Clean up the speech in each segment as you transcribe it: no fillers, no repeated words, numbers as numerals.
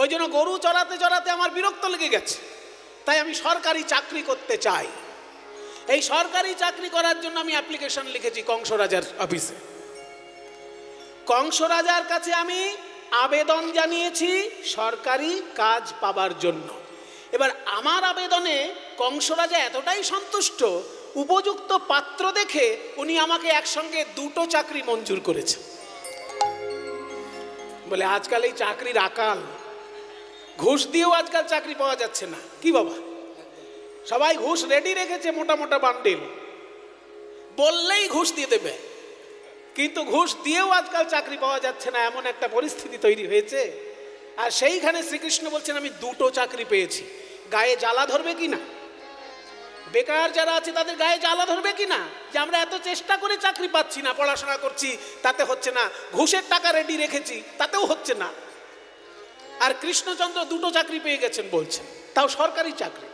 ওই জন্য গরু চড়াতে চড়াতে আমার বিরক্ত লেগে গেছে, তাই আমি সরকারি চাকরি করতে চাই। এই সরকারি চাকরি করার জন্য আমি অ্যাপ্লিকেশন লিখেছি কংসরাজার অফিসে। কংসরাজার কাছে আমি আবেদন জানিয়েছি সরকারি কাজ পাবার জন্য। এবার আমার আবেদনে কংসরাজা এতটাই সন্তুষ্ট, উপযুক্ত পাত্র দেখে উনি আমাকে একসঙ্গে দুটো চাকরি মঞ্জুর করেছে। বলে আজকাল এই চাকরির আকাল, ঘুষ দিয়েও আজকাল চাকরি পাওয়া যাচ্ছে না। কি বাবা, সবাই ঘুষ রেডি রেখেছে, মোটা মোটা বান্ডিল, বললেই ঘুষ দিয়ে দেবে, কিন্তু ঘুষ দিয়েও আজকাল চাকরি পাওয়া যাচ্ছে না, এমন একটা পরিস্থিতি তৈরি হয়েছে। আর সেইখানে শ্রীকৃষ্ণ বলছেন আমি দুটো চাকরি পেয়েছি। গায়ে জ্বালা ধরবে কি না? বেকার যারা আছে তাদের গায়ে জ্বালা ধরবে কি না যে আমরা এত চেষ্টা করে চাকরি পাচ্ছি না, পড়াশোনা করছি তাতে হচ্ছে না, ঘুষের টাকা রেডি রেখেছি তাতেও হচ্ছে না। আর কৃষ্ণচন্দ্র দুটো চাকরি পেয়ে গেছেন বলছেন, তাও সরকারি চাকরি।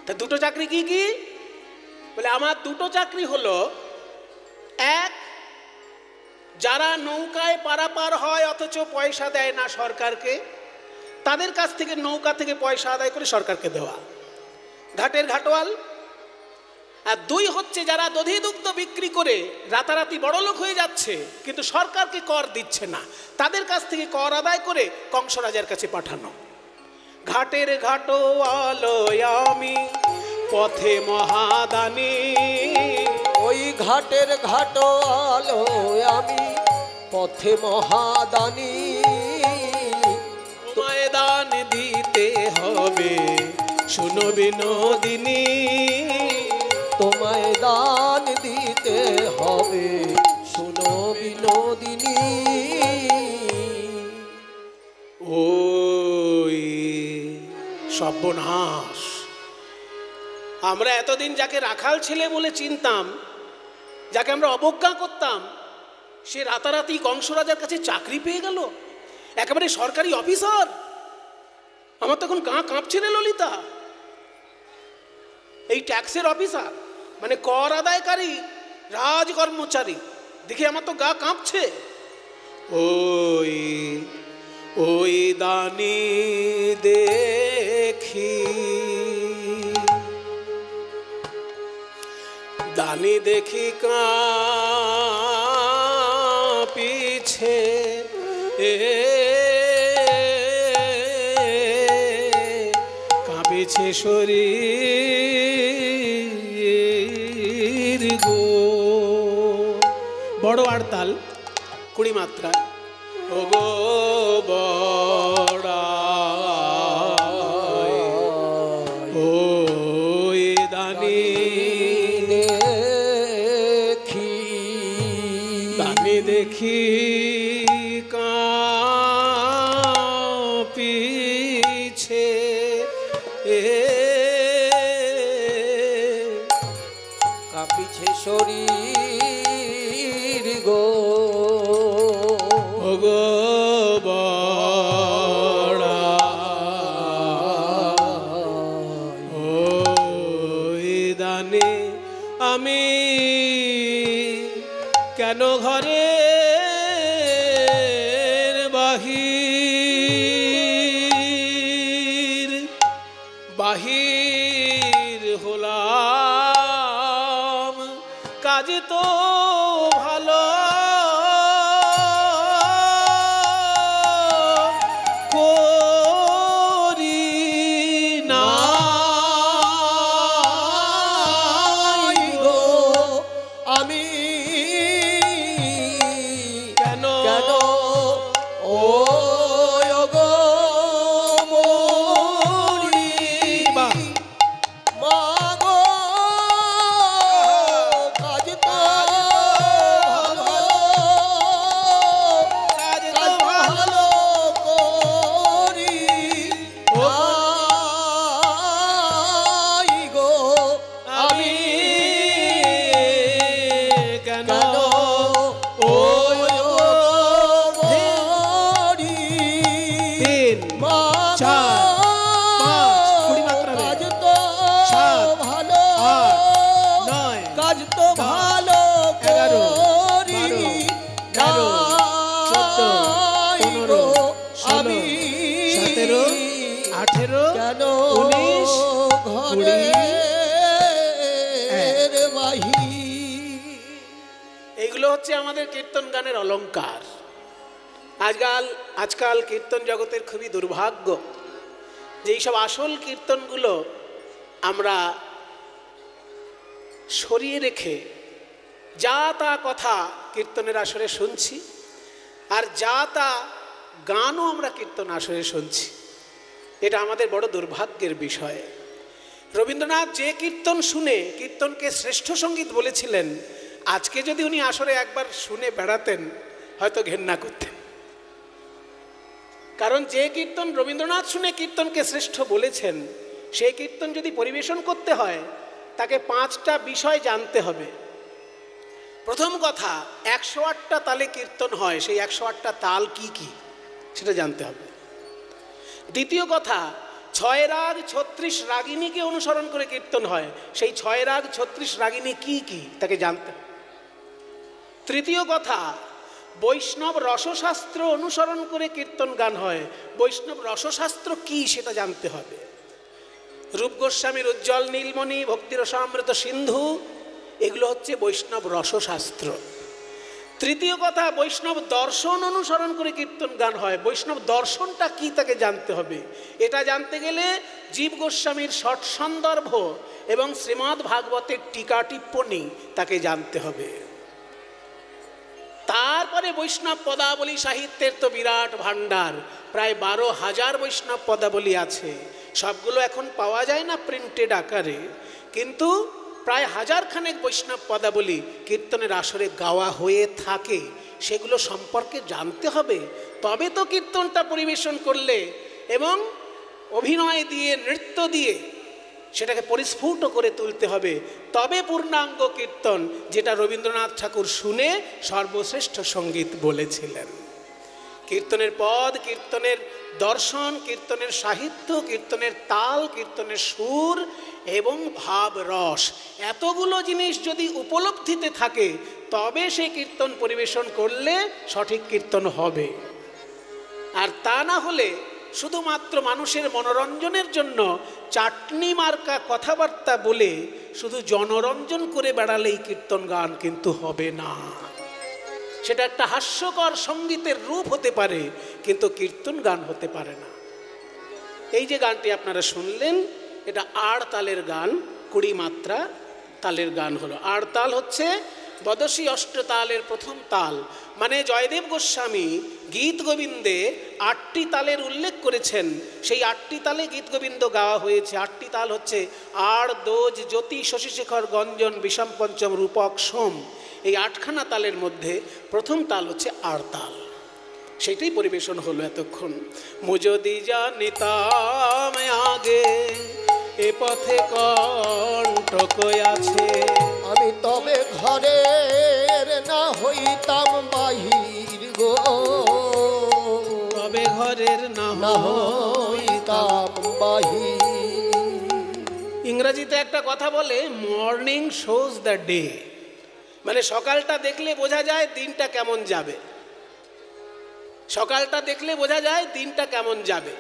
তা দুটো চাকরি কি কি? বলে আমার দুটো চাকরি হলো, এক, যারা নৌকায় পারাপার হয় অথচ পয়সা দেয় না সরকারকে, তাদের কাছ থেকে নৌকা থেকে পয়সা আদায় করে সরকারকে দেওয়া, ঘাটের ঘাটোয়াল। আর দুই হচ্ছে যারা দধি দুগ্ধ বিক্রি করে রাতারাতি বড়লোক হয়ে যাচ্ছে কিন্তু সরকারকে কর দিচ্ছে না, তাদের কাছ থেকে কর আদায় করে কংসরাজার কাছে পাঠানো। ঘাটের ঘাটোয়াল আমি পথে মহাদানী, ওই ঘাটের ঘাটোয়াল আমি পথে মহাদানী, তোমায় দান দিতে হবে শোনো বিনোদিনী, তোমায় দান দিতে হবে শোনো বিনোদিনী। ওই সর্বনাশ, আমরা এতদিন যাকে রাখাল ছেলে বলে চিনতাম, যাকে আমরা অবজ্ঞা করতাম, সে রাতারাতি কংসরাজার কাছে চাকরি পেয়ে গেল, একেবারে সরকারি অফিসার। আমার তখন গা কাঁপছে রে ললিতা। এই ট্যাক্সের অফিসার মানে কর আদায়কারী রাজ কর্মচারী দেখে আমার তো গা কাঁপছে। ওই ওই দানি দেখি, দানি দেখি কাঁপিছে, কাঁপিছে শরীর গো। বড় আড়তাল 20 মাত্রা। ও গো বড়া ওই দানি দেখি, দানি দেখি কাঁপিছে, কাঁপিছে শরীর গো। ও গো বড়া ওই দানে আমি কেন ঘরের বাহির বাহির হলাম, কাজ তো ভালো করি না গো আমি কেন কেন ও গো মরি 18, কেন 19, ঘরের বাহি। এইগুলো হচ্ছে আমাদের কীর্তন গানের অলংকার। আজকাল কীর্তন জগতের খুবই দুর্ভাগ্য যে এইসব আসল কীর্তনগুলো আমরা সরিয়ে রেখে যা তা কথা কীর্তনের আসরে শুনছি, আর যা তা গানও আমরা কীর্তন আসরে শুনছি। এটা আমাদের বড় দুর্ভাগ্যের বিষয়। রবীন্দ্রনাথ যে কীর্তন শুনে কীর্তনকে শ্রেষ্ঠ সঙ্গীত বলেছিলেন, আজকে যদি উনি আসরে একবার শুনে বেড়াতেন হয়তো ঘেন্না করতেন। কারণ যে কীর্তন রবীন্দ্রনাথ শুনে কীর্তনকে শ্রেষ্ঠ বলেছেন, সেই কীর্তন যদি পরিবেশন করতে হয় তাকে 5টা বিষয় জানতে হবে। প্রথম কথা, 108টা তালে কীর্তন হয়, সেই 108টা তাল কি কি সেটা জানতে হবে। দ্বিতীয় কথা, 6 রাগ 36 রাগিনীকে অনুসরণ করে কীর্তন হয়, সেই 6 রাগ 36 রাগিনী কি কি তাকে জানতে হবে। তৃতীয় কথা, বৈষ্ণব রসশাস্ত্র অনুসরণ করে কীর্তন গান হয়, বৈষ্ণব রসশাস্ত্র কি সেটা জানতে হবে। রূপ গোস্বামীর উজ্জ্বল নীলমণি, ভক্তিরসামৃত সিন্ধু, এগুলো হচ্ছে বৈষ্ণব রসশাস্ত্র। তৃতীয় কথা, বৈষ্ণব দর্শন অনুসরণ করে কীর্তন গান হয়, বৈষ্ণব দর্শনটা কি তাকে জানতে হবে। এটা জানতে গেলে জীব গোস্বামীর ষট সন্দর্ভ এবং শ্রীমদ্ ভাগবতের টিকা টিপ্পণী তাকে জানতে হবে। তারপরে বৈষ্ণব পদাবলী সাহিত্যের তো বিরাট ভাণ্ডার, প্রায় 12,000 বৈষ্ণব পদাবলী আছে। সবগুলো এখন পাওয়া যায় না প্রিন্টেড আকারে, কিন্তু প্রায় 1000 খানেক বৈষ্ণব পদাবলী কীর্তনের আসরে গাওয়া হয়ে থাকে। সেগুলো সম্পর্কে জানতে হবে, তবে তো কীর্তনটা পরিবেশন করলে এবং অভিনয় দিয়ে নৃত্য দিয়ে সেটাকে পরিস্ফুট করে তুলতে হবে, তবে পূর্ণাঙ্গ কীর্তন, যেটা রবীন্দ্রনাথ ঠাকুর শুনে সর্বশ্রেষ্ঠ সঙ্গীত বলেছিলেন। কীর্তনের পদ, কীর্তনের দর্শন, কীর্তনের সাহিত্য, কীর্তনের তাল, কীর্তনের সুর এবং ভাব রস, এতগুলো জিনিস যদি উপলব্ধিতে থাকে তবে সে কীর্তন পরিবেশন করলে সঠিক কীর্তন হবে। আর তা না হলে শুধুমাত্র মানুষের মনোরঞ্জনের জন্য চাটনি মার্কা কথাবার্তা বলে শুধু জনরঞ্জন করে বেড়ালেই কীর্তন গান কিন্তু হবে না। সেটা একটা হাস্যকর সঙ্গীতের রূপ হতে পারে, কিন্তু কীর্তন গান হতে পারে না। এই যে গানটি আপনারা শুনলেন, এটা আড় তালের গান, 20 মাত্রা তালের গান হলো। আড় তাল হচ্ছে বদশী অষ্টতালের প্রথম তাল। মানে জয়দেব গোস্বামী গীত গোবিন্দে 8টি তালের উল্লেখ করেছেন, সেই 8টি তালে গীত গোবিন্দ গাওয়া হয়েছে। 8টি তাল হচ্ছে আড়, দোজ, জ্যোতি, শশীশেখর, গঞ্জন, বিষম পঞ্চম, রূপক, সোম। এই 8খানা তালের মধ্যে প্রথম তাল হচ্ছে আড় তাল, সেটাই পরিবেশন হলো এতক্ষণ। মুজদি জানিতাম আগে এ পথে কণ্টক আছে, আমি তবে ঘরের না হইতাম বাহির গো, তবে ঘরের না হইতাম বাহির। ইংরেজিতে একটা কথা বলে, মর্নিং শোজ দ্য ডে, মানে সকালটা দেখলে বোঝা যায় দিনটা কেমন যাবে। সকালটা দেখলে বোঝা যায় দিনটা কেমন যাবে।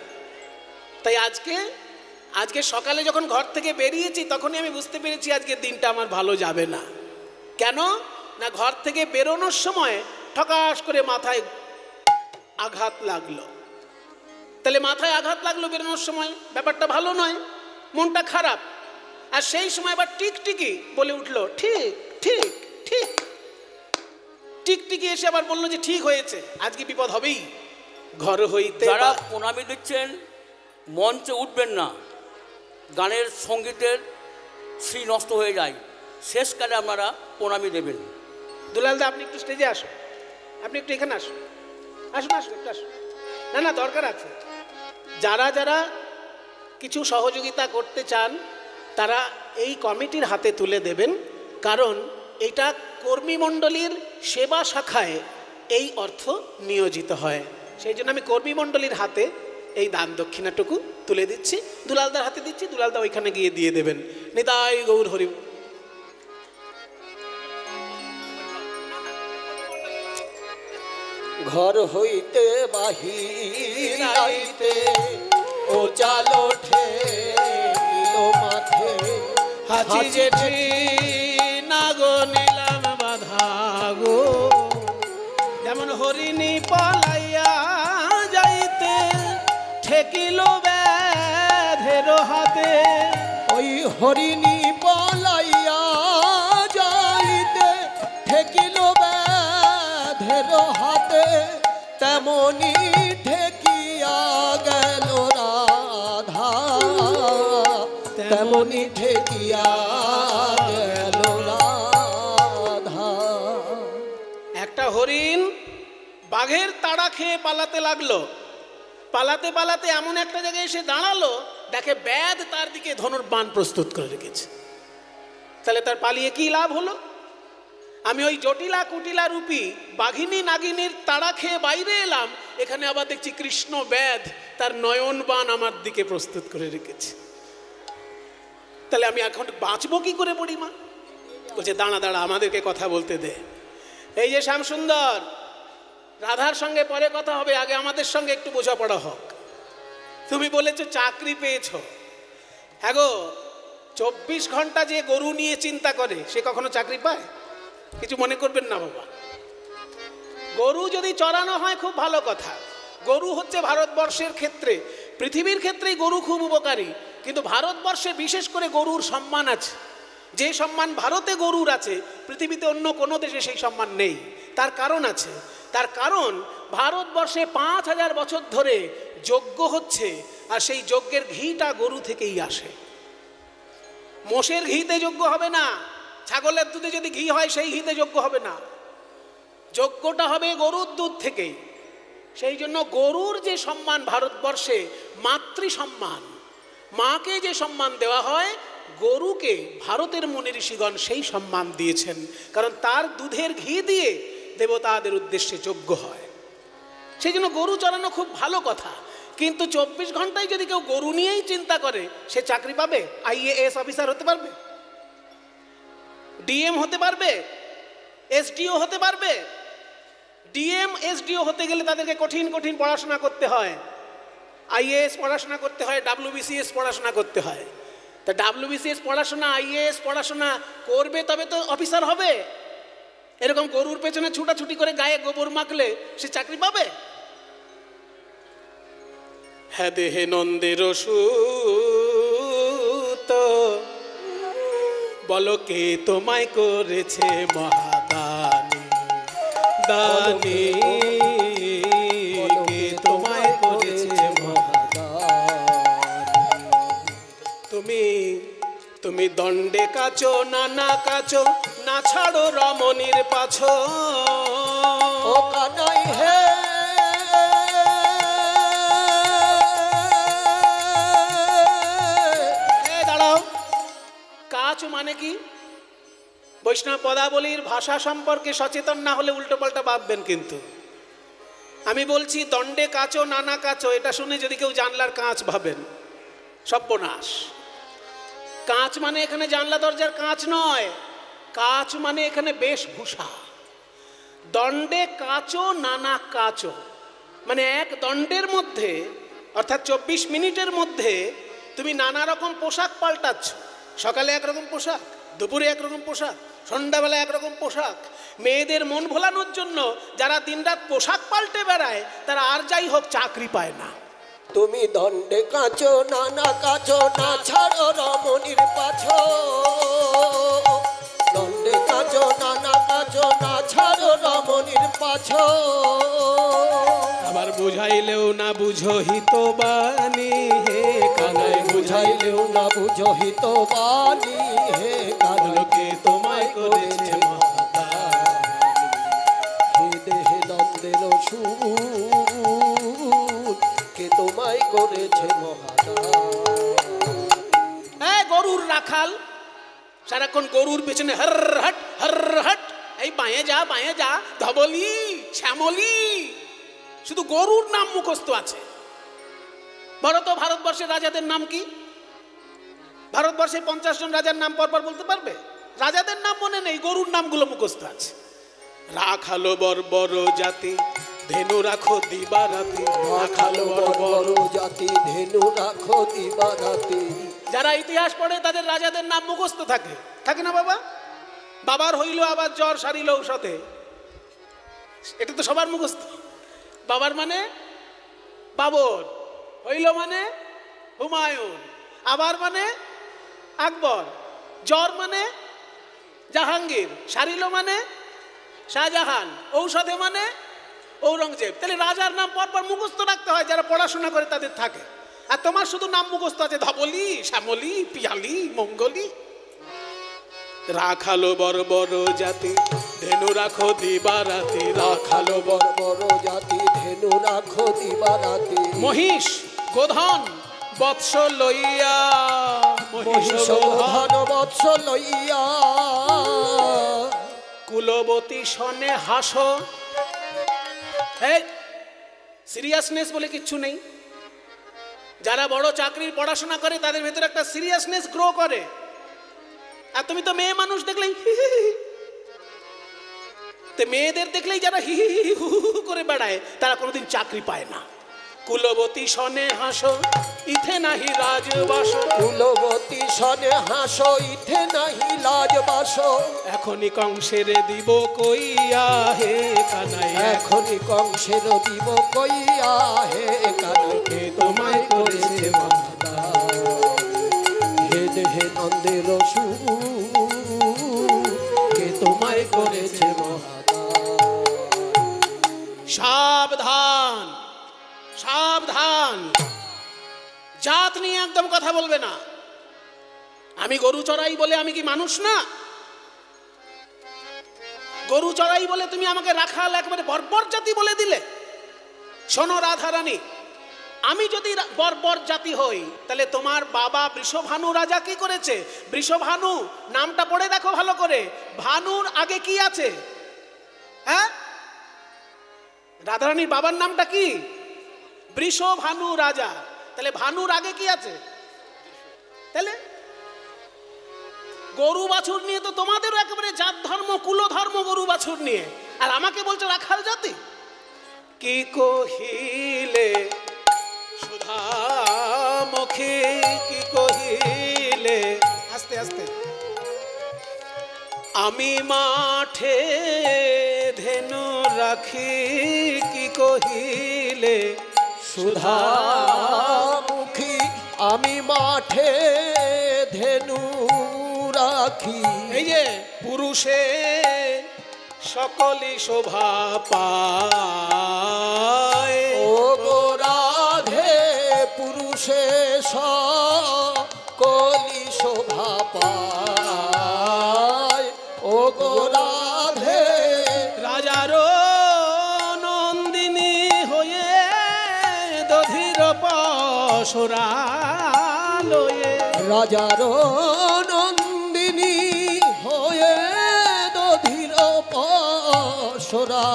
তাই আজকে সকালে যখন ঘর থেকে বেরিয়েছি তখনই আমি বুঝতে পেরেছি আজকে দিনটা আমার ভালো যাবে না। কেন না, ঘর থেকে বেরোনোর সময় ঠকাস করে মাথায় আঘাত লাগলো। তাহলে মাথায় আঘাত লাগলো বেরোনোর সময়, ব্যাপারটা ভালো নয়, মনটা খারাপ। আর সেই সময় আবার টিকটিকি বলে উঠলো ঠিক ঠিক ঠিক, টিকটিকি এসে আবার বললো যে ঠিক হয়েছে, আজকে বিপদ হবেই। ঘর হইতে যারা প্রণামী দিচ্ছেন মঞ্চে উঠবেন না, গানের সঙ্গীতের শ্রী নষ্ট হয়ে যায়, শেষকালে আপনারা প্রণামী দেবেন। দুলালদা আপনি একটু স্টেজে আসুন, আপনি একটু এখানে আসুন, আসুন আসুন একটু আসুন। না না, দরকার আছে। যারা যারা কিছু সহযোগিতা করতে চান তারা এই কমিটির হাতে তুলে দেবেন, কারণ এটা কর্মীমণ্ডলীর সেবা শাখায় এই অর্থ নিয়োজিত হয়। সেই জন্য আমি কর্মীমণ্ডলীর হাতে এই দান দক্ষিণাটুকু তুলে দিচ্ছি, দুলালদার হাতে দিচ্ছি, দুলালদা ওইখানে গিয়ে দিয়ে দেবেন। নিতাই গৌর হরি। ঘর হইতে বাহির আইতে ও চালো ঠেকিল মাঠে হাঁচি জেঠি না গো নিলাম বাধা গো, যেমন হরিণী পালাইয়া যাইতে ঠেকিল ব্যাধের হাতে। ওই হরিণী পলাইয়া যাইতে ঠেকিল ব্যাধের হাতে, তেমনি ঠেকিয়া গেল রাধা, তেমনি ঠেকিয়া গেল রাধা। একটা হরিণ বাঘের তাড়া খেয়ে পালাতে লাগলো, পালাতে পালাতে এমন একটা জায়গায় এসে দাঁড়ালো, দেখে ব্যাধ তার দিকে ধনুর বাণ প্রস্তুত করে রেখেছে। তাহলে তার পালিয়ে কি লাভ হলো? আমি ওই জটিলা কুটিলা রূপী বাঘিনী নাগিনীর তাড়া খেয়ে বাইরে এলাম, এখানে আবার দেখছি কৃষ্ণ ব্যাধ তার নয়ন বাণ আমার দিকে প্রস্তুত করে রেখেছে। তাহলে আমি এখন বাঁচবো কি করে পড়িমা? বলছে দাঁড়া দাঁড়া, আমাদেরকে কথা বলতে দে। এই যে শ্যামসুন্দর, রাধার সঙ্গে পরে কথা হবে, আগে আমাদের সঙ্গে একটু বোঝাপড়া হোক। তুমি বলেছো চাকরি পেয়েছো, হ্যাঁ গো, 24 ঘন্টা যে গরু নিয়ে চিন্তা করে সে কখনো চাকরি পায়? কিছু মনে করবেন না বাবা। গরু যদি চড়ানো হয় খুব ভালো কথা। গরু হচ্ছে ভারতবর্ষের ক্ষেত্রে, পৃথিবীর ক্ষেত্রেই গরু খুব উপকারী, কিন্তু ভারতবর্ষে বিশেষ করে গরুর সম্মান আছে। যে সম্মান ভারতে গরুর আছে, পৃথিবীতে অন্য কোনো দেশে সেই সম্মান নেই। তার কারণ আছে। তার কারণ ভারতবর্ষে 5000 বছর ধরে যজ্ঞ হচ্ছে, আর সেই যজ্ঞের ঘিটা গরু থেকেই আসে। মোষের ঘিতে যজ্ঞ হবে না, ছাগলের দুধে যদি ঘি হয় সেই ঘিতে যজ্ঞ হবে না, যজ্ঞটা হবে গরুর দুধ থেকেই। সেই জন্য গরুর যে সম্মান ভারতবর্ষে, মাতৃ সম্মান, মাকে যে সম্মান দেওয়া হয়, গরুকে ভারতের মুনি ঋষিগণ সেই সম্মান দিয়েছেন, কারণ তার দুধের ঘি দিয়ে দেবতাদের উদ্দেশ্যে যজ্ঞ হয়। সেই জন্য গরু চড়ানো খুব ভালো কথা। কিন্তু 24 ঘন্টায় যদি কেউ গরু নিয়েই চিন্তা করে, সে চাকরি পাবে? IAS অফিসার হতে পারবে? DM হতে পারবে? SDO হতে পারবে? DM SDO হতে গেলে তাদেরকে কঠিন কঠিন পড়াশোনা করতে হয়। IAS পড়াশোনা করতে হয়, WBCS পড়াশোনা করতে হয়। তা WBCS পড়াশোনা, IAS পড়াশোনা করবে তবে তো অফিসার হবে। এরকম গরুর পেছনে ছুটাছুটি করে গায়ে গোবর মাখলে সে চাকরি পাবে? হ্যাঁ দেহে নন্দের সুত, বলো কে তোমায় করেছে মহাদানী, দানী কে তোমায় করেছে মহাদানী। তুমি দণ্ডে কাছো না না কাছো, না ছাড়ো রমণীর পাছো। ও কানাই হে দাঁড়াও, কাছো মানে কি? বৈষ্ণব পদাবলীর ভাষা সম্পর্কে সচেতন না হলে উল্টো পাল্টা ভাববেন। কিন্তু আমি বলছি দণ্ডে কাছো নানা কাছো, এটা শুনে যদি কেউ জানলার কাঁচ ভাবেন, সর্বনাশ। কাঁচ মানে এখানে জানলা দরজার কাঁচ নয়, কাঁচ মানে এখানে বেশভূষা। দণ্ডে কাচো নানা কাচো মানে এক দণ্ডের মধ্যে, অর্থাৎ 24 মিনিটের মধ্যে তুমি নানা রকম পোশাক পাল্টাচ্ছ। সকালে একরকম পোশাক, দুপুরে একরকম পোশাক, সন্ধ্যাবেলা একরকম পোশাক। মেয়েদের মন ভোলানোর জন্য যারা দিনরাত পোশাক পাল্টে বেড়ায়, তারা আর যাই হোক চাকরি পায় না। তুমি দণ্ডে কাছো নানা কাছো, না ছাড়ো রমণীর পাছো। দণ্ডে কাছো নানা কাছো, না ছাড়ো রমণীর পাছো। আবার বুঝাইলেও না বুঝো হিতবাণী, হে কানাই বুঝাইলেও না বুঝো হিতবাণী, হে কানকে তোমায় করেছে মহাদানী। হে দেহে দ্বন্দ্বের সুর, কে তোমায় করেছে মহাদানী। গরুর রাখাল সারাক্ষণ গরুর পেছনে হর হট, এই বাঁয়ে যা ধবলি শ্যামলি, শুধু গরুর নাম মুখস্থ আছে। বলো তো ভারতবর্ষের রাজাদের নাম কি? ভারতবর্ষের 50 জন রাজার নাম পরপর বলতে পারবে? রাজাদের নাম মনে নেই, গরুর নামগুলো মুখস্থ আছে। রাখালো বর্বর জাতি ধেনু রাখো দিবারাতি রাখাল বর্বর জাতি ধেনু রাখো দিবারাতি। যারা ইতিহাস পড়ে তাদের রাজাদের নাম মুখস্থ থাকে, থাকে না বাবা? বাবার হইল আবার জ্বর সারিল ঔষধে, এটা তো সবার মুখস্থ। বাবার মানে বাবর, হইল মানে হুমায়ুন, আবার মানে আকবর, জ্বর মানে জাহাঙ্গীর, সারিল মানে শাহজাহান, ঔষধে মানে ঔরঙ্গজেব। তাহলে রাজার নাম পরপর মুখস্থ রাখতে হয়, যারা পড়াশোনা করে তাদের থাকে। আর তোমার শুধু নাম মুখস্থ আছে, ধবলি, শ্যামলি, পিয়ালি, মঙ্গলি। রাখালো বর্বর জাতি ধেনু রাখো দিবারাতি, রাখালো বর্বর জাতি ধেনু রাখো দিবারাতি। মহিষ গোধন বৎস লইয়া, মহিষ গোধন বৎস লইয়া কুলবতী সনে হাসো। এই সিরিয়াসনেস বলে কিচ্ছু নেই। যারা বড় চাকরির পড়াশোনা করে তাদের ভেতরে একটা সিরিয়াসনেস গ্রো করে। আর তুমি তো মেয়ে মানুষ দেখলেই মেয়েদের দেখলেই যারা হি হি হি হু হু করে বেড়ায় তারা কোনোদিন চাকরি পায় না। কুলবতী সনে হাসো ইথে নাহি রাজবাস, কুলবতী সনে হাসো ইথে নাহি লাজবাস। এখনই কংসের দিব কইয়া হে কানাই, এখনই কংসের দিব কইয়া হে কানাই। কে তোমায় করেছে মাতা, হে দেহে নন্দের কে তোমায় করেছে মহাতা। সাবধান সাবধান, জাত নিয়ে একদম কথা বলবে না। আমি গরু চড়াই বলে আমি কি মানুষ না? গরু চড়াই বলে তুমি আমাকে রাখাল একবারে বর্বর জাতি বলে দিলে? শোনো রাধারানী, আমি যদি বর্বর জাতি হই তাহলে তোমার বাবা বৃষভানু রাজা কি করেছে? বৃষভানু নামটা পড়ে দেখো ভালো করে, ভানুর আগে কি আছে? হ্যাঁ, রাধারানীর বাবার নামটা কি? বৃষভানু রাজা। তাহলে ভানুর আগে কি আছে? তাহলে গরু বাছুর নিয়ে তো তোমাদেরও একেবারে জাত ধর্ম কুল ধর্ম গরু বাছুর নিয়ে, আর আমাকে বলছো রাখাল জাতি। কি কহিলে সুধামুখী, কি কহিলে, আস্তে আস্তে, আমি মাঠে ধেনু রাখি, কি কহিলে সুধামুখী, আমি মাঠে ধেনু রাখি। এই যে পুরুষে সকলি শোভা পায়, ও গো রাধে পুরুষে সকলি শোভা পায়। ও গো রাধে রাজারও নন্দিনী হয়ে দধির পশরা লয়ে, রাজার নন্দিনী হয়ে দধির পশরা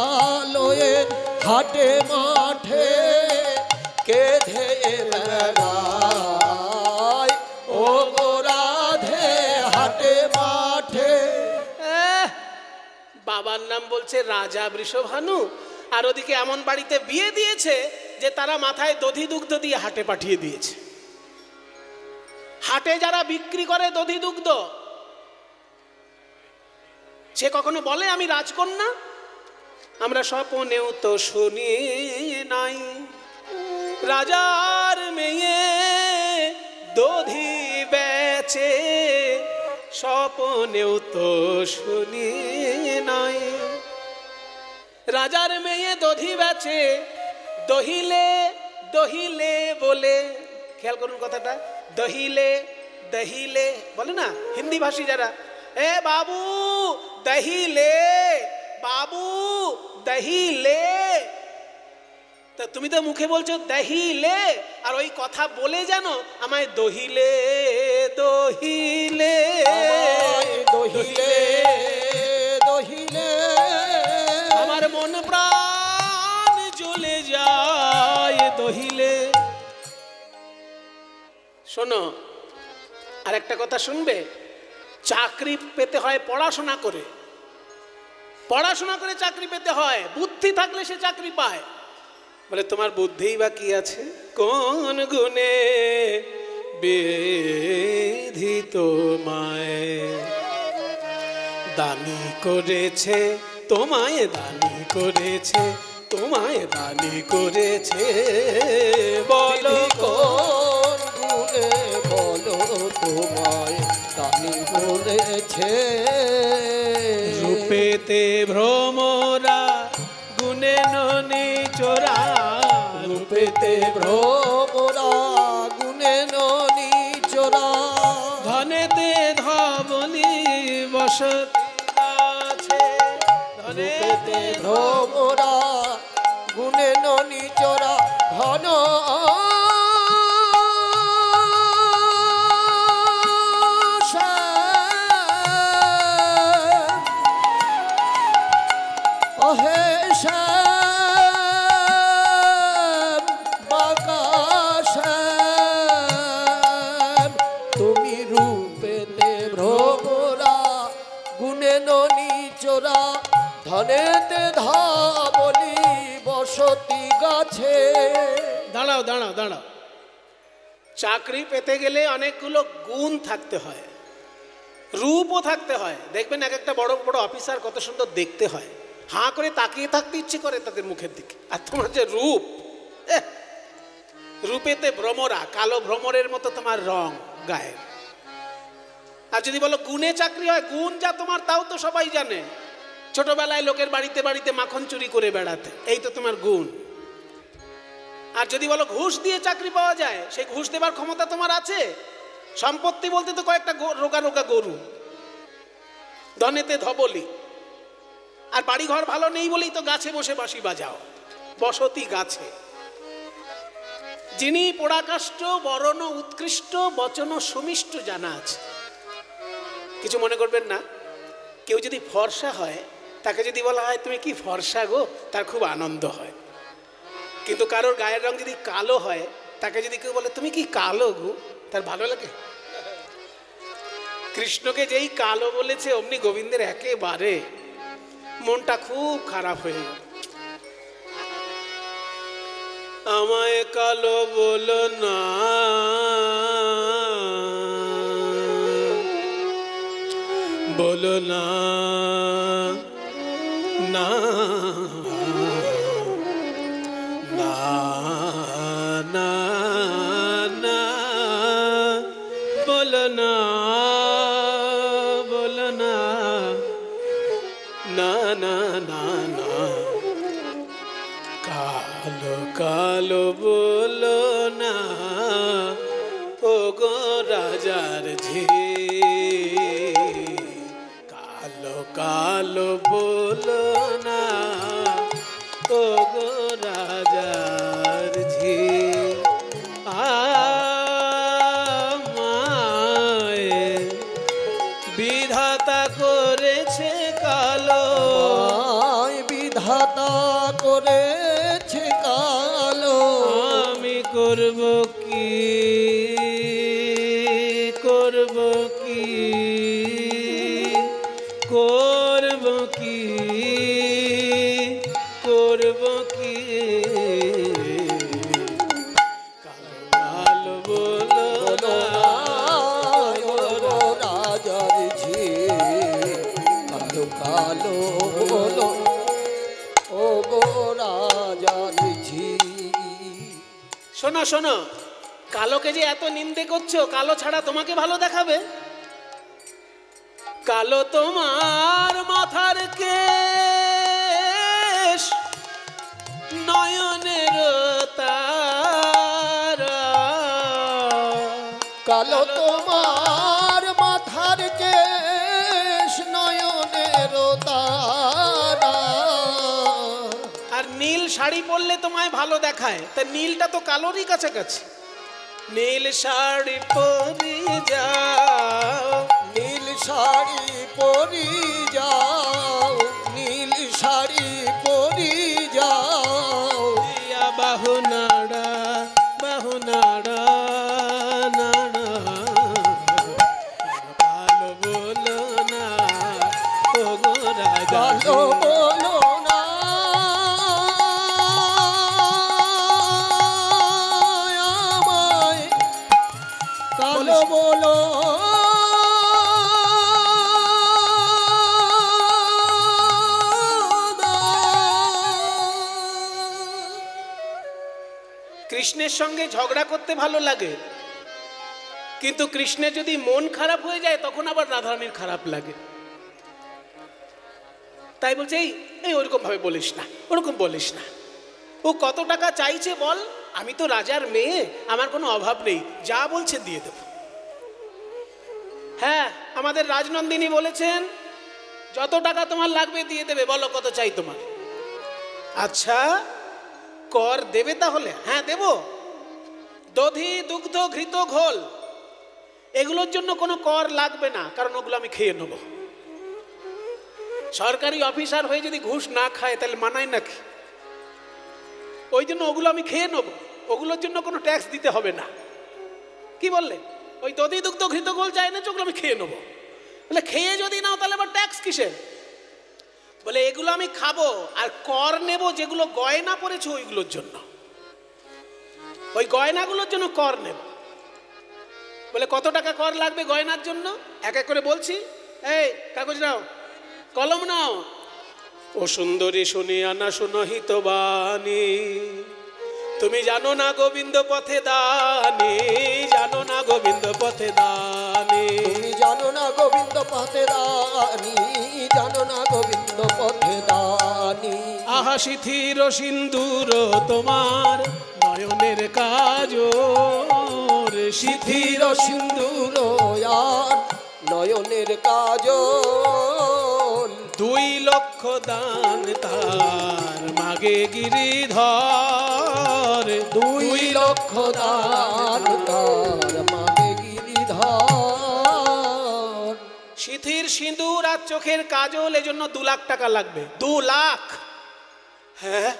লয়ে হাটে মাঠে কেঁধে বেড়ায়। ও গো রাধে হাটে মাঠে। বাবার নাম বলছে রাজা বৃষভানু, আর ওদিকে এমন বাড়িতে বিয়ে দিয়েছে যে তারা মাথায় দধি দুগ্ধ দিয়ে হাটে পাঠিয়ে দিয়েছে। হাটে যারা বিক্রি করে দধি দুগ্ধ, সে কখনো বলে আমি রাজকন্যা? আমরা স্বপনেও তো শুনি নাই রাজার মেয়ে দধি বেচে, স্বপনেও তো শুনি নাই। রাজার মেয়ে দধি বেচে, দহিলে দহিলে বলে, খেয়াল করুন কথাটা, দহিলে দহিলে বলে না হিন্দি ভাষী যারা, এ বাবু দহিলে, বাবু দহিলে। তা তুমি তো মুখে বলছো দহিলে, আর ওই কথা বলে জানো আমায় দহিলে দহিলে দহিলে দহিলে আমার মন প্রাণ জ্বলে যায় দহিলে। শোনো, আর একটা কথা শুনবে, চাকরি পেতে হয় পড়াশোনা করে, পড়াশোনা করে চাকরি পেতে হয়, বুদ্ধি থাকলে সে চাকরি পায়। বলে তোমার বুদ্ধিই বা কি আছে? কোন গুণে বেধি তোমায় দানি করেছে, তোমায় দানি করেছে, তোমায় দানি করেছে, বলো কোন গুণে বলো তোমায় দানি করেছে। রূপেতে ভ্রমরা গুণে ননি চোরা, রূপেতে ভ্রমরা গুণে ননি চোরা, ধনেতে ধবলি বসতি আছে, রূপেতে ভ্রমরা গুণে ননি চোরা, ঘন অহে শ্যাম বাঁকা শ্যাম, তুমি রূপেতে ভ্রমরা গুণে ননি চোরা, ধনেতে ধবলি বসতি গাছে। দাঁড়াও দাঁড়াও দাঁড়াও, চাকরি পেতে গেলে অনেকগুলো গুণ থাকতে হয়, রূপও থাকতে হয়। দেখবেন এক একটা বড় বড় অফিসার কত সুন্দর দেখতে হয়, হাঁ করে তাকিয়ে থাকতে ইচ্ছে করে তাদের মুখের দিকে। আর তোমার যে রূপ, রূপেতে ভ্রমরা, কালো ভ্রমরের মতো তোমার রং গায়ের। আর যদি বলো গুণে চাকরি হয়, গুণ যা তোমার তাও তো সবাই জানে, ছোটবেলায় লোকের বাড়িতে বাড়িতে মাখন চুরি করে বেড়াতে, এই তো তোমার গুণ। আর যদি বলো ঘুষ দিয়ে চাকরি পাওয়া যায়, সেই ঘুষ দেবার ক্ষমতা তোমার আছে। সম্পত্তি বলতে তো কয়েকটা রোগা রোগা গরু, ধনেতে ধবলি। আর বাড়ি ঘর ভালো নেই বলেই তো গাছে বসে বাঁশি বাজাও, বসতি গাছে। যিনি পোড়াকাষ্ঠ বরণ উৎকৃষ্ট বচন সুমিষ্ট জানা আছে। কিছু মনে করবেন না, কেউ যদি ফর্সা হয় তাকে যদি বলা হয় তুমি কি ফর্সা গো, তার খুব আনন্দ হয়। কিন্তু কারোর গায়ের রং যদি কালো হয়, তাকে যদি কেউ বলে তুমি কি কালো গো, তার ভালো লাগে। কৃষ্ণকে যেই কালো বলেছে অমনি গোবিন্দের একেবারে মনটা খুব খারাপ হয়ে গেল। আমায় কালো বলো না, বলো না না না না না, বলো না বলো না না না না না, কালো কালো বলো না ও গো রাজার ঝি, কালো কালো বলো না ও গো রাজার ঝি। আমায় বিধাতা করেছে কালো, বিধাতা করেছে কালো, আমি করব কি করব কি করব কি করব কি, কালো কালো বলো না রাজার ঝি, কালো কালো বলো ও গো রাজার ঝি। শোনো শোনো, কালোকে যে এত নিন্দে করছো, কালো ছাড়া তোমাকে ভালো দেখাবে? কালো তোমার মাথার কেশ, নয়নের তারা, কালো তোমার মাথার কেশ, নয়নের তারা। আর নীল শাড়ি পরলে তোমায় ভালো দেখায়, তা নীলটা তো কালোরই কাছাকাছি। নীল শাড়ি পরি যাও, নীল শাড়ি পরি যাও, নীল শাড়ি পরি যাও, দিয়া বাহু নাড়া বাহু নাড়া নাড়া, ভালো বলো না ও গো রাজা। বলো কৃষ্ণের সঙ্গে ঝগড়া করতে ভালো লাগে, কিন্তু কৃষ্ণের যদি মন খারাপ হয়ে যায় তখন আবার রাধারানীর খারাপ লাগে। তাই বলছে এই ওরকম ভাবে বলিস না, ওরকম বলিস না। ও কত টাকা চাইছে বল, আমি তো রাজার মেয়ে, আমার কোনো অভাব নেই, যা বলছে দিয়ে দেব। হ্যাঁ, আমাদের রাজনন্দিনী বলেছেন যত টাকা তোমার লাগবে দিয়ে দেবে, বলো কত চাই তোমার। আচ্ছা কর দেবে তাহলে? হ্যাঁ দেব। দধি দুগ্ধ ঘৃত ঘোল এগুলোর জন্য কোনো কর লাগবে না, কারণ ওগুলো আমি খেয়ে নেব। সরকারি অফিসার হয়ে যদি ঘুষ না খায় তাহলে মানায় নাকি? ওই জন্য ওগুলো আমি খেয়ে নেব, ওগুলোর জন্য কোনো ট্যাক্স দিতে হবে না। কি বললেন? ওই দধি দুগ্ধ ঘৃত ঘোল চাই না, ওগুলো আমি খেয়ে নেবো। বলে খেয়ে যদি নাও তাহলে আবার ট্যাক্স কিসের? বলে এগুলো আমি খাবো আর কর নেব যেগুলো গয়না পড়েছে ওইগুলোর জন্য, ওই গয়নাগুলোর জন্য কর নেব। বলে কত টাকা কর লাগবে গয়নার জন্য? এক এক করে বলছি। এই কাগজ নাও, কলম নাও। ও সুন্দরী শুনিয়া না শুনহিত বাণী, তুমি জানো না গোবিন্দ পথে দানি, জানো না গোবিন্দ পথে দানি, তুমি জানো না গোবিন্দ পথে দানি, জানো না গোবিন্দ পথে দানি। আহা শিথির সিন্দুর তোমার নয়নের কাজ, শিথির সিন্দুর আর নয়নের কাজল, 2 লক্ষ দান তার মাগে গিরিধর, 2 লক্ষ দান তার মাগে গিরিধর। শিথির সিঁদুর আর চোখের কাজল, এজন্য 2 লাখ টাকা লাগবে। 2 লাখ? হ্যাঁ,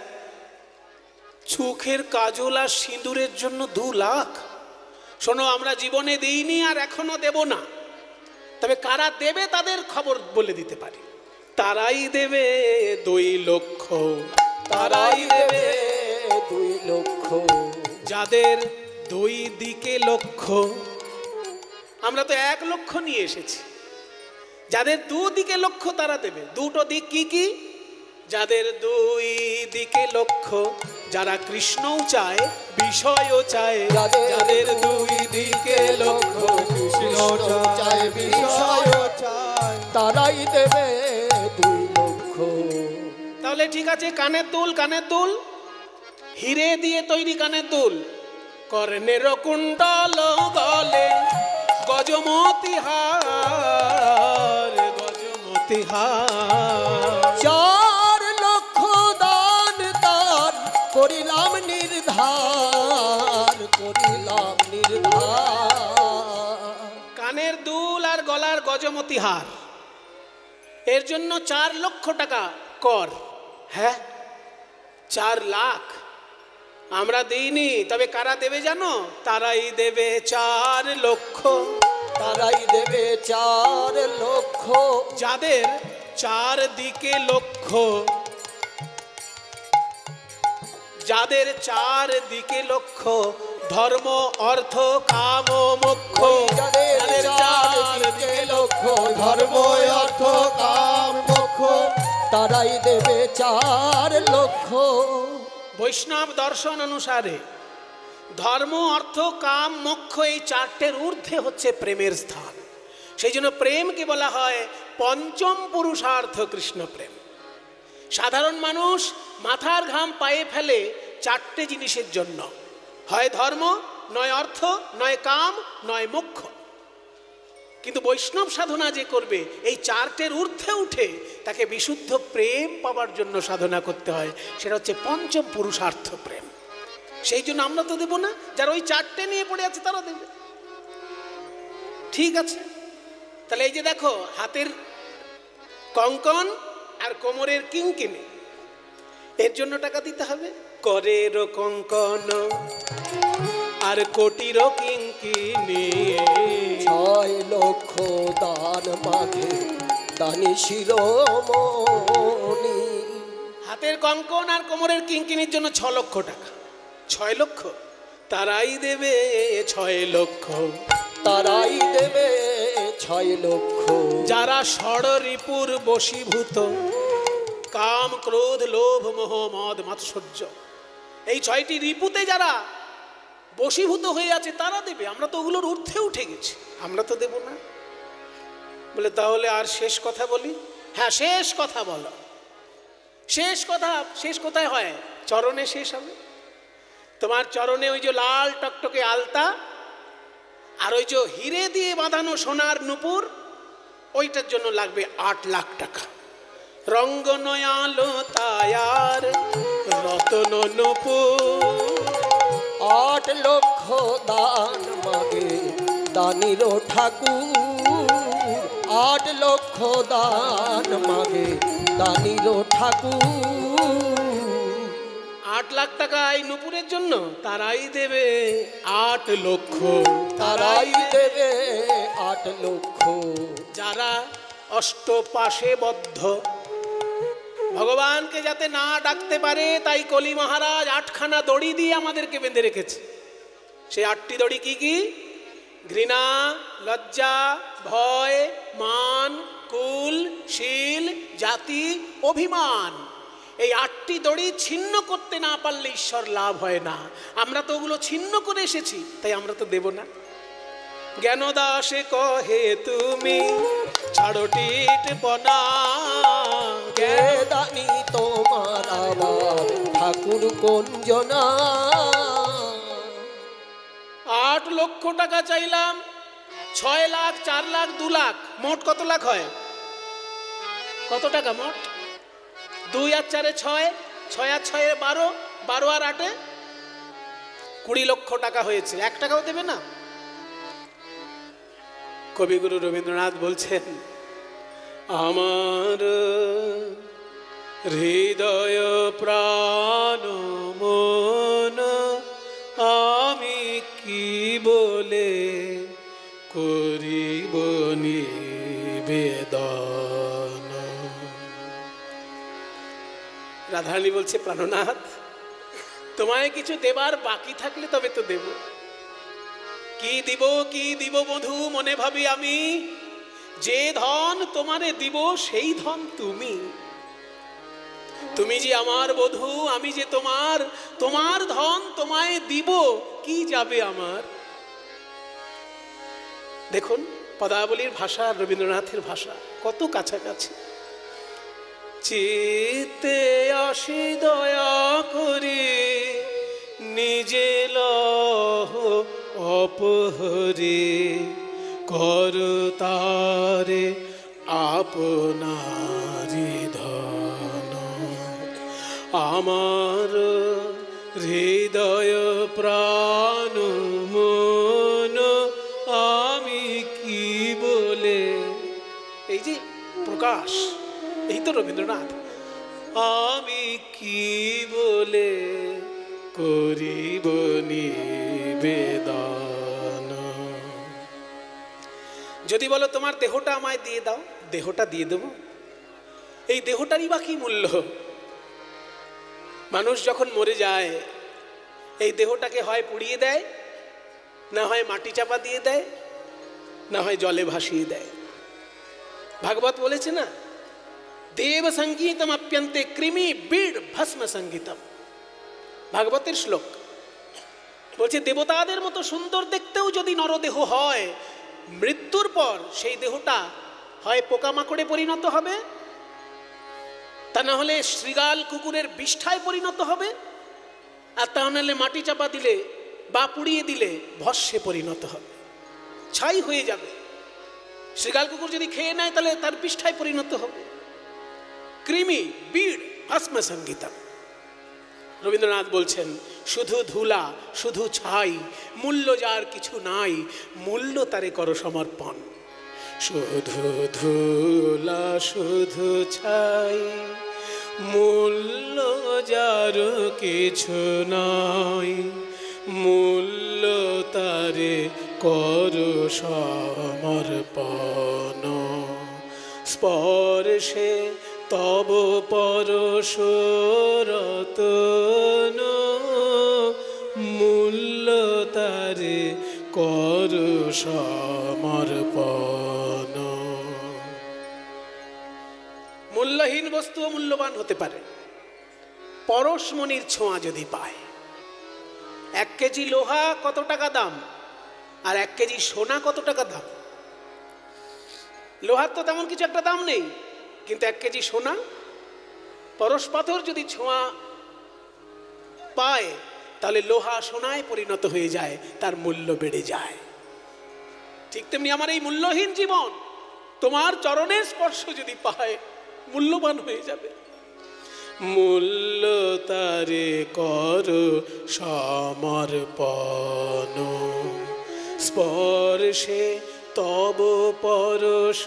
চোখের কাজল আর সিঁদুরের জন্য 2 লাখ? শোনো, আমরা জীবনে দিইনি আর এখনো দেব না, তবে কারা দেবে তাদের খবর বলে দিতে পারি। তারাই দেবে 2 লক্ষ, তারাই দেবে 2 লক্ষ, যাদের 2 দিকে লক্ষ্য। আমরা তো 1 লক্ষ নিয়ে এসেছি, যাদের 2 দিকে লক্ষ্য তারা দেবে। 2টো দিক কি কি? যাদের 2 দিকে লক্ষ্য, যারা কৃষ্ণও চায় বিষয়ও চায়, যাদের 2 দিকে লক্ষ্য, কৃষ্ণ চায় বিষয় চায়, তারাই দেবে 2 লক্ষ। তাহলে ঠিক আছে, কানের দুল, কানের দুল হিরে দিয়ে তৈরি কানের দুল, কর্ণের কুণ্ডল গলে গজমতি হার, গজমতি হার। 4 লক্ষ দান তার করিলাম নির্ধার, করিলাম নির্ধার। কানের দুল আর গলার গজমতি হার, এর জন্য 4 লক্ষ টাকা কর। হ্যাঁ, 4 লাখ আমরা দিইনি, তবে কারা দেবে জানো? তারাই দেবে 4 লক্ষ, তারাই দেবে 4 লক্ষ, যাদের 4 দিকে লক্ষ্য, যাদের 4 দিকে লক্ষ্য, ধর্ম অর্থ কাম মোক্ষ, যাদের 4 দিকে লক্ষ্য, ধর্ম অর্থ কাম মোক্ষ, তারাই দেবে 4 লক্ষ। বৈষ্ণব দর্শন অনুসারে ধর্ম অর্থ কাম মোক্ষ এই 4টের ঊর্ধ্বে হচ্ছে প্রেমের স্থান। সেই জন্য প্রেমকে বলা হয় পঞ্চম পুরুষার্থ কৃষ্ণ প্রেম। সাধারণ মানুষ মাথার ঘাম পায়ে ফেলে 4টে জিনিসের জন্য, হয় ধর্ম, নয় অর্থ, নয় কাম, নয় মোক্ষ। কিন্তু বৈষ্ণব সাধনা যে করবে এই 4টের ঊর্ধ্বে উঠে তাকে বিশুদ্ধ প্রেম পাওয়ার জন্য সাধনা করতে হয়, সেটা হচ্ছে পঞ্চম পুরুষার্থ প্রেম। সেই জন্য আমরা তো দেবো না, যারা ওই 4টে নিয়ে পড়ে আছে তারা দেবে। ঠিক আছে, তাহলে এই যে দেখো হাতের কঙ্কন আর কোমরের কিঙ্কিনি, এর জন্য টাকা দিতে হবে। করের কঙ্কন আর কোটির কিঙ্কিনি, 6 লক্ষ দান মাঝে দানি শিরোমণি। হাতের কঙ্কন আর কোমরের কিঙ্কিনির জন্য 6 লক্ষ টাকা। 6 লক্ষ তারাই দেবে 6 লক্ষ, তারাই দেবে 6 লক্ষ। যারা ষড়রিপুর বশীভূত, কাম ক্রোধ লোভ মোহ মদ মাৎসর্য, এই 6টি রিপুতে যারা বশীভূত হয়ে আছে তারা দেবে। আমরা তো ওগুলোর ঊর্ধ্বে উঠে গেছি, আমরা তো দেব না। বলে তাহলে আর শেষ কথা বলি? হ্যাঁ, শেষ কথা বলো। শেষ কথা শেষ কোথায় হয়? চরণে শেষ হবে। তোমার চরণে ওই যে লাল টকটকে আলতা আর ওই যে হিরে দিয়ে বাঁধানো সোনার নূপুর, ওইটার জন্য লাগবে 8 লাখ টাকা। রঙ্গ নয়ালো তায়ার রতন নূপুর, 8 লক্ষ দান মাগে দানির ঠাকুর, 8 লক্ষ দান মাগে দানির ঠাকুর। 8 লাখ টাকা এই নূপুরের জন্য তারাই দেবে 8 লক্ষ, তারাই দেবে 8 লক্ষ। যারা অষ্টপাশে বদ্ধ, ভগবানকে যাতে না ডাকতে পারে তাই কলি মহারাজ 8খানা দড়ি দিয়ে আমাদেরকে বেঁধে রেখেছে। সেই 8টি দড়ি কি কি? ঘৃণা, লজ্জা, ভয়, মান, কুল, শীল, জাতি, অভিমান। এই 8টি দড়ি ছিন্ন করতে না পারলে ঈশ্বর লাভ হয় না। আমরা তো ওগুলো ছিন্ন করে এসেছি, তাই আমরা তো দেব না। জ্ঞানদাসে কহে তুমি ছাড়ো টিটপনা, কে দানি তোমার আবার ঠাকুর কোনজনা। 8 লক্ষ টাকা চাইলাম, 6 লাখ, 4 লাখ, 2 লাখ, মোট কত লাখ হয়? কত টাকা মোট? 2 আর 4 6, 6 আর 6 12, 12 আর 8 20 লক্ষ টাকা হয়েছে। 1 টাকাও দেবে না? কবিগুরু রবীন্দ্রনাথ বলছেন, আমার হৃদয় প্রাণ মন আমি কি বলে করিব নিবেদন। রাধারানী বলছে, প্রাণনাথ তোমায় কিছু দেবার বাকি থাকলে তবে তো দেব। কি দিব, কি দিব বধূ মনে ভাবি আমি, যে ধন তোমারে দিব সেই ধন তুমি। তুমি যে আমার বধূ, আমি যে তোমার, তোমার ধন তোমায় দিব, কি যাবে আমার। দেখুন পদাবলীর ভাষা আর রবীন্দ্রনাথের ভাষা কত কাছাকাছি। চিত্তে আসি দয়া করি নিজে লহ অপহরে, কর তারে আপনারি ধন। আমার হৃদয় প্রাণ মন আমি কি বলে, এই যে প্রকাশ, এই তো রবীন্দ্রনাথ, আমি কি বলে করিব নিবেদন। যদি বলো তোমার দেহটা আমায় দিয়ে দাও, দেহটা দিয়ে দেব। এই দেহটারই বা কি মূল্য? মানুষ যখন মরে যায় এই দেহটাকে হয় পুড়িয়ে দেয়, না হয় মাটি চাপা দিয়ে দেয়, না হয় জলে ভাসিয়ে দেয়। ভাগবত বলেছে না, দেব সঙ্গীতম অপ্যন্তে কৃমি বীড় ভস্ম সঙ্গীতম। ভাগবতের শ্লোক বলছে, দেবতাদের মতো সুন্দর দেখতেও যদি নরদেহ হয়, মৃত্যুর পর সেই দেহটা হয় পোকামাকড়ে পরিণত হবে, তা না হলে শৃগাল কুকুরের বিষ্ঠায় পরিণত হবে, আর তা নাহলে মাটি চাপা দিলে বা পুড়িয়ে দিলে ভস্মে পরিণত হবে, ছাই হয়ে যাবে। শৃগাল কুকুর যদি খেয়ে নেয় তাহলে তার বিষ্ঠায় পরিণত হবে। কৃমি বীড় ভস্ম সঙ্গীতম। রবীন্দ্রনাথ বলছেন, শুধু ধুলা, শুধু ছাই, মূল্য যার কিছু নাই, মূল্য তারে করো সমর্পণ। শুধু ধুলা, শুধু ছাই, মূল্য যার কিছু নাই, মূল্য তারে করো সমর্পণ। স্পর্শে তব পরশ রতন, মূল্য তারে কর সমর্পণ। মূল্যহীন বস্তু মূল্যবান হতে পারে পরশমণির ছোঁয়া যদি পায়। 1 কেজি লোহা কত টাকা দাম, আর 1 কেজি সোনা কত টাকা দাম? লোহার তো তেমন কিছু একটা দাম নেই, কিন্তু 1 কেজি সোনা, পরশ পাথর যদি ছোঁয়া পায় তাহলে লোহা সোনায় পরিণত হয়ে যায়, তার মূল্য বেড়ে যায়। ঠিক তেমনি আমার এই মূল্যহীন জীবন তোমার চরণের স্পর্শ যদি পায় মূল্যবান হয়ে যাবে। মূল্য তারে কর সমর্পণ, স্পর্শে তব পরশ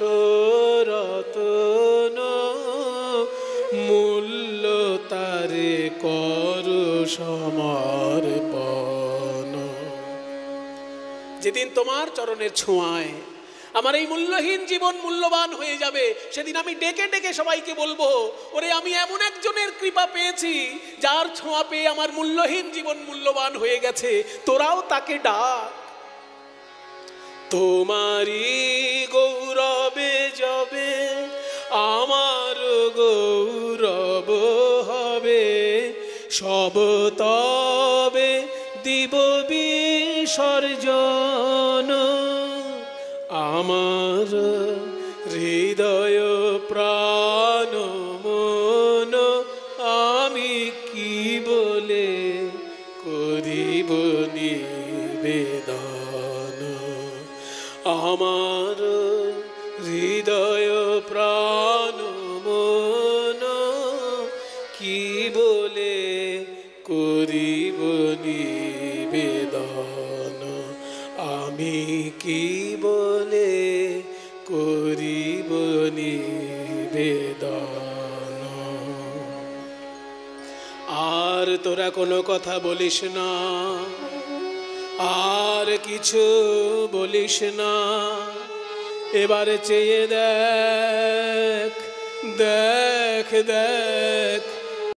রতন। মূল্য তারে কর সমর্পণ। যেদিন তোমার চরণের ছোঁয়ায় আমার এই মূল্যহীন জীবন মূল্যবান হয়ে যাবে, সেদিন আমি ডেকে ডেকে সবাইকে বলবো, ওরে আমি এমন একজনের কৃপা পেয়েছি যার ছোঁয়া পেয়ে আমার মূল্যহীন জীবন মূল্যবান হয়ে গেছে, তোরাও তাকে ডাক। তোমারই গৌরবে যাবে আমার গৌরব হবে, সব তবে দিব বিসর্জন। আমার হৃদয় প্রাণ মন আমি কি বলে করিব নিবেদন। আমার হৃদয় প্রাণ মন কি বলে করিব নিবেদন। আমি কি বলে করিব নিবেদন। আর তোরা কোনো কথা বলিস না, আর কিছু বলিস না, এবারে চেয়ে দেখ দেখ দেখ